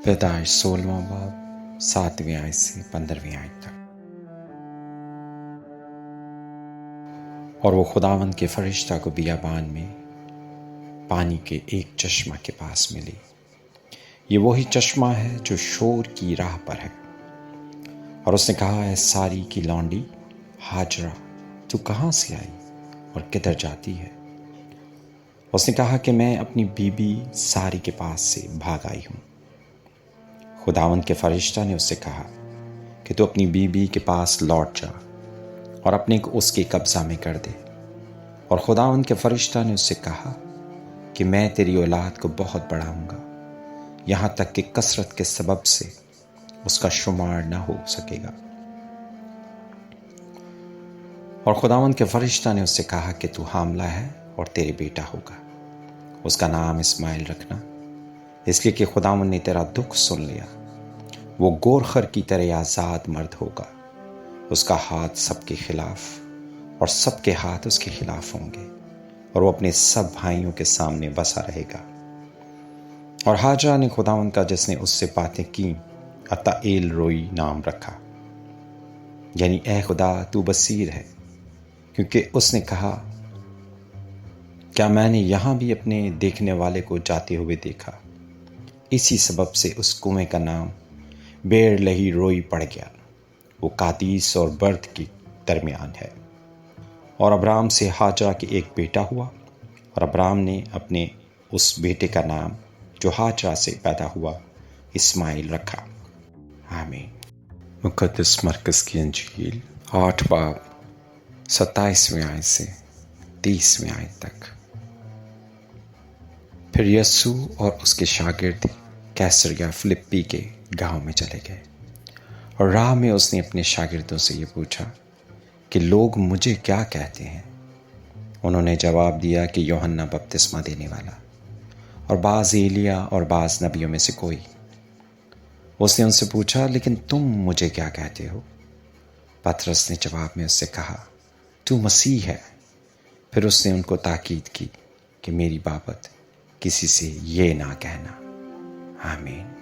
پیدائش 16واں باب 7ویں آیت سے 15ویں آیت تک۔ اور وہ خداوند کے فرشتہ کو بیابان میں پانی کے ایک چشمہ کے پاس ملی۔ یہ وہی چشمہ ہے جو شور کی راہ پر ہے۔ اور اس نے کہا، اے ساری کی لونڈی ہاجرہ، تو کہاں سے آئی اور کدھر جاتی ہے؟ اس نے کہا کہ میں اپنی بیوی ساری کے پاس سے بھاگ آئی ہوں۔ خداوند کے فرشتہ نے اس سے کہا کہ تو اپنی بیوی کے پاس لوٹ جا اور اپنے کو اس کے قبضہ میں کر دے۔ اور خداوند کے فرشتہ نے اس سے کہا کہ میں تیری اولاد کو بہت بڑھاؤں گا، یہاں تک کہ کثرت کے سبب سے اس کا شمار نہ ہو سکے گا۔ اور خداوند کے فرشتہ نے اس سے کہا کہ تو حاملہ ہے اور تیرے بیٹا ہوگا، اس کا نام اسماعیل رکھنا، اس لیے کہ خداوند نے تیرا دکھ سن لیا۔ وہ گورخر کی طرح آزاد مرد ہوگا، اس کا ہاتھ سب کے خلاف اور سب کے ہاتھ اس کے خلاف ہوں گے، اور وہ اپنے سب بھائیوں کے سامنے بسا رہے گا۔ اور ہاجرہ نے خداوند کا جس نے اس سے باتیں کیں عطائیل روئی نام رکھا، یعنی اے خدا تو بصیر ہے، کیونکہ اس نے کہا، کیا میں نے یہاں بھی اپنے دیکھنے والے کو جاتے ہوئے دیکھا؟ اسی سبب سے اس کنویں کا نام بیر لہی روئی پڑ گیا۔ وہ قادیس اور برد کے درمیان ہے۔ اور ابرام سے ہاجرہ کے ایک بیٹا ہوا، اور ابرام نے اپنے اس بیٹے کا نام جو ہاجرہ سے پیدا ہوا اسماعیل رکھا۔ آمین۔ مقدس مرکز کی انجیل 8 باب 27ویں آیت سے 30ویں آیت تک۔ پھر یسوع اور اس کے شاگرد کیسریا فلپی کے گاؤں میں چلے گئے، اور راہ میں اس نے اپنے شاگردوں سے یہ پوچھا کہ لوگ مجھے کیا کہتے ہیں؟ انہوں نے جواب دیا کہ یوحنا بپتسمہ دینے والا، اور بعض ایلیا اور بعض نبیوں میں سے کوئی۔ اس نے ان سے پوچھا، لیکن تم مجھے کیا کہتے ہو؟ پطرس نے جواب میں اس سے کہا، تو مسیح ہے۔ پھر اس نے ان کو تاکید کی کہ میری بابت کسی سے یہ نہ کہنا۔ آمین۔